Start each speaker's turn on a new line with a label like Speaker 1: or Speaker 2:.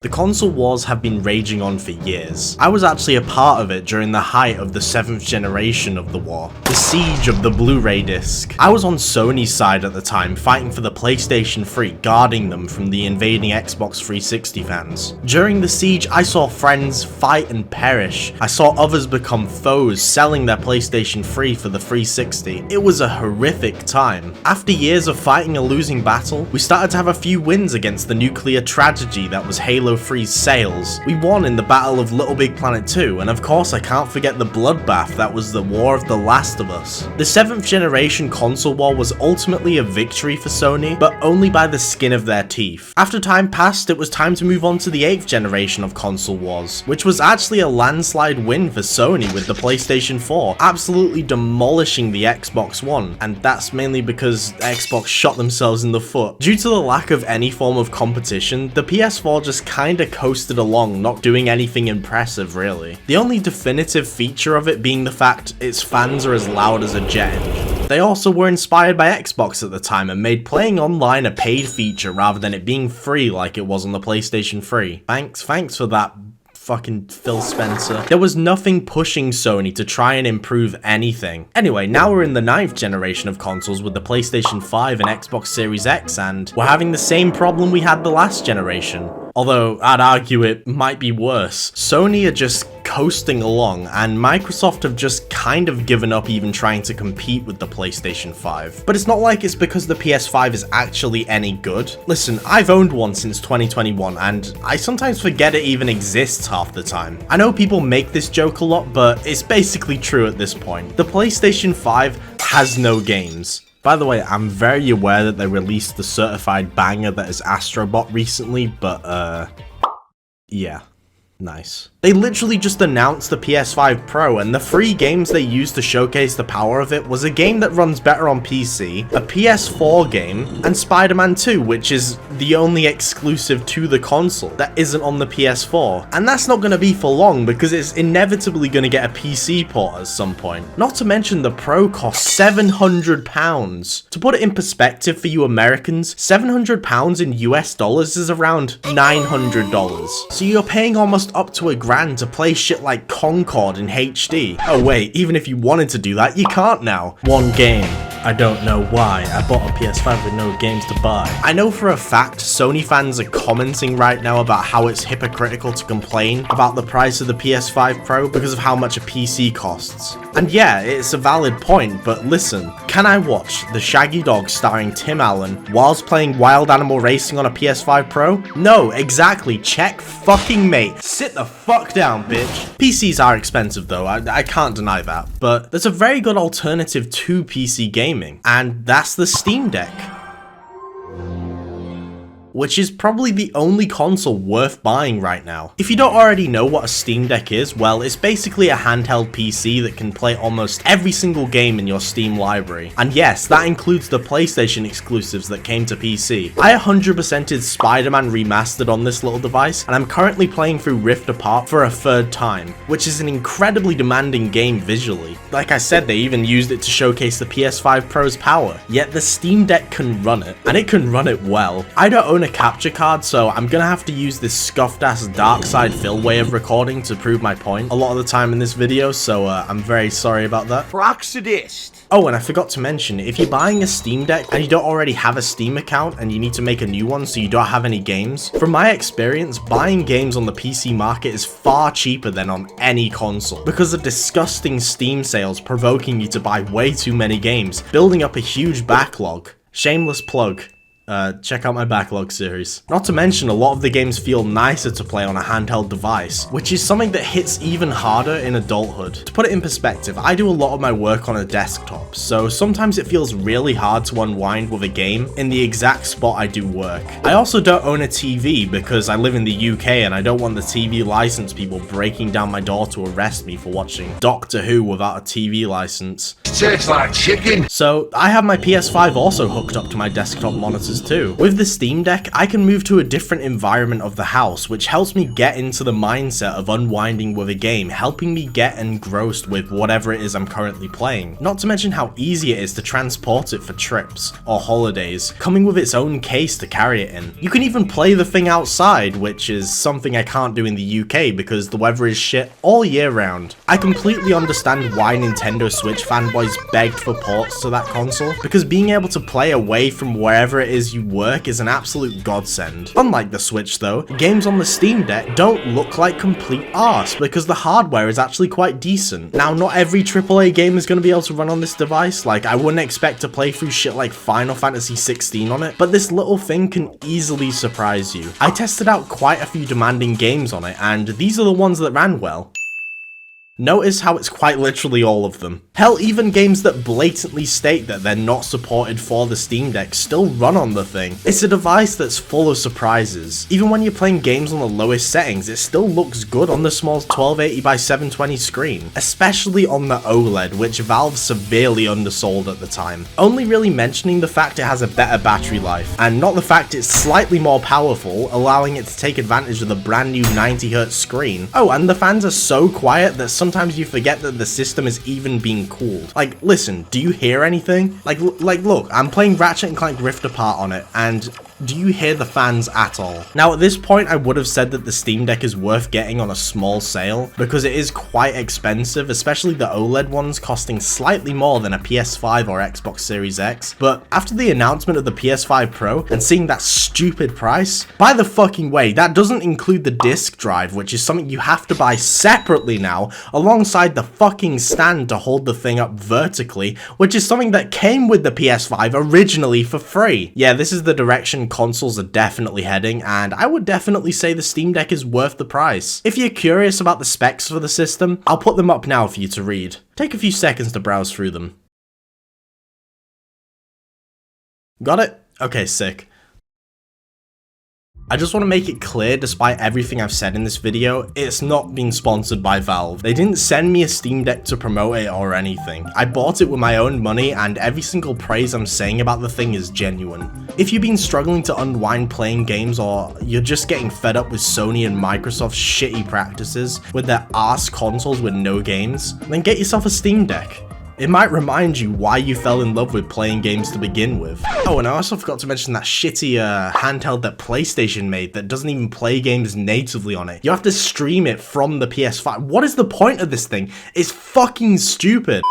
Speaker 1: The console wars have been raging on for years. I was actually a part of it during the height of the 7th generation of the war, the siege of the Blu-ray disc. I was on Sony's side at the time, fighting for the PlayStation 3, guarding them from the invading Xbox 360 fans. During the siege, I saw friends fight and perish. I saw others become foes, selling their PlayStation 3 for the 360. It was a horrific time. After years of fighting a losing battle, we started to have a few wins against the nuclear tragedy that was Halo 3's sales. We won in the Battle of Little Big Planet 2, and of course I can't forget the bloodbath that was the War of the Last of Us. The 7th generation console war was ultimately a victory for Sony, but only by the skin of their teeth. After time passed, it was time to move on to the 8th generation of console wars, which was actually a landslide win for Sony with the PlayStation 4, absolutely demolishing the Xbox One, and that's mainly because Xbox shot themselves in the foot. Due to the lack of any form of competition, the PS4 just kinda coasted along, not doing anything impressive really. The only definitive feature of it being the fact its fans are as loud as a jet engine. They also were inspired by Xbox at the time and made playing online a paid feature rather than it being free like it was on the PlayStation 3. Thanks for that, fucking Phil Spencer. There was nothing pushing Sony to try and improve anything. Anyway, now we're in the 9th generation of consoles with the PlayStation 5 and Xbox Series X, and we're having the same problem we had the last generation. Although, I'd argue it might be worse. Sony are just coasting along, and Microsoft have just kind of given up even trying to compete with the PlayStation 5. But it's not like it's because the PS5 is actually any good. Listen, I've owned one since 2021, and I sometimes forget it even exists half the time. I know people make this joke a lot, but it's basically true at this point. The PlayStation 5 has no games. By the way, I'm very aware that they released the certified banger that is Astro Bot recently, but yeah, nice. They literally just announced the PS5 Pro, and the free games they used to showcase the power of it was a game that runs better on PC, a PS4 game, and Spider-Man 2, which is the only exclusive to the console that isn't on the PS4. And that's not going to be for long because it's inevitably going to get a PC port at some point. Not to mention the Pro costs £700. To put it in perspective for you Americans, £700 in US dollars is around $900. So you're paying almost up to $1,000 to play shit like Concord in HD. Oh wait, even if you wanted to do that, you can't now. One game. I don't know why. I bought a PS5 with no games to buy. I know for a fact Sony fans are commenting right now about how it's hypocritical to complain about the price of the PS5 Pro because of how much a PC costs. And yeah, it's a valid point, but listen, can I watch The Shaggy Dog starring Tim Allen whilst playing Wild Animal Racing on a PS5 Pro? No, exactly. Check fucking mate. Sit the fuck down, bitch. PCs are expensive though, I can't deny that, but there's a very good alternative to PC gaming, and that's the Steam Deck, which is probably the only console worth buying right now. If you don't already know what a Steam Deck is, well, it's basically a handheld PC that can play almost every single game in your Steam library. And yes, that includes the PlayStation exclusives that came to PC. I 100%ed Spider-Man Remastered on this little device, and I'm currently playing through Rift Apart for a 3rd time, which is an incredibly demanding game visually. Like I said, they even used it to showcase the PS5 Pro's power, yet the Steam Deck can run it, and it can run it well. I don't own a capture card, so I'm gonna have to use this scuffed ass dark side fill way of recording to prove my point a lot of the time in this video, so I'm very sorry about that.
Speaker 2: Proxidist.
Speaker 1: Oh, and I forgot to mention, if you're buying a Steam Deck and you don't already have a Steam account and you need to make a new one so you don't have any games, from my experience, buying games on the PC market is far cheaper than on any console because of disgusting Steam sales provoking you to buy way too many games, building up a huge backlog. Shameless plug. Check out my backlog series. Not to mention, a lot of the games feel nicer to play on a handheld device, which is something that hits even harder in adulthood. To put it in perspective, I do a lot of my work on a desktop, so sometimes it feels really hard to unwind with a game in the exact spot I do work. I also don't own a TV because I live in the UK and I don't want the TV license people breaking down my door to arrest me for watching Doctor Who without a TV license.
Speaker 2: Tastes like chicken.
Speaker 1: So I have my PS5 also hooked up to my desktop monitors experiences too. With the Steam Deck, I can move to a different environment of the house, which helps me get into the mindset of unwinding with a game, helping me get engrossed with whatever it is I'm currently playing. Not to mention how easy it is to transport it for trips or holidays, coming with its own case to carry it in. You can even play the thing outside, which is something I can't do in the UK because the weather is shit all year round. I completely understand why Nintendo Switch fanboys begged for ports to that console, because being able to play away from wherever it is you work is an absolute godsend. Unlike the Switch though, games on the Steam Deck don't look like complete arse because the hardware is actually quite decent. Now, not every AAA game is going to be able to run on this device, like I wouldn't expect to play through shit like Final Fantasy 16 on it, but this little thing can easily surprise you. I tested out quite a few demanding games on it, and these are the ones that ran well. Notice how it's quite literally all of them. Hell, even games that blatantly state that they're not supported for the Steam Deck still run on the thing. It's a device that's full of surprises. Even when you're playing games on the lowest settings, it still looks good on the small 1280 by 720 screen, especially on the OLED, which Valve severely undersold at the time. Only really mentioning the fact it has a better battery life, and not the fact it's slightly more powerful, allowing it to take advantage of the brand new 90Hz screen. Oh, and the fans are so quiet that sometimes you forget that the system is even being cooled. Like, listen, do you hear anything? Like look, I'm playing Ratchet & Clank Rift Apart on it, and do you hear the fans at all? Now, at this point, I would have said that the Steam Deck is worth getting on a small sale, because it is quite expensive, especially the OLED ones costing slightly more than a PS5 or Xbox Series X. But after the announcement of the PS5 Pro, and seeing that stupid price, by the fucking way, that doesn't include the disc drive, which is something you have to buy separately now, alongside the fucking stand to hold the thing up vertically, which is something that came with the PS5 originally for free. Yeah, this is the direction consoles are definitely heading, and I would definitely say the Steam Deck is worth the price. If you're curious about the specs for the system, I'll put them up now for you to read. Take a few seconds to browse through them. Got it? Okay, sick. I just want to make it clear, despite everything I've said in this video, it's not being sponsored by Valve. They didn't send me a Steam Deck to promote it or anything. I bought it with my own money, and every single praise I'm saying about the thing is genuine. If you've been struggling to unwind playing games, or you're just getting fed up with Sony and Microsoft's shitty practices with their arse consoles with no games, then get yourself a Steam Deck. It might remind you why you fell in love with playing games to begin with. Oh, and I also forgot to mention that shitty handheld that PlayStation made that doesn't even play games natively on it. You have to stream it from the PS5. What is the point of this thing? It's fucking stupid.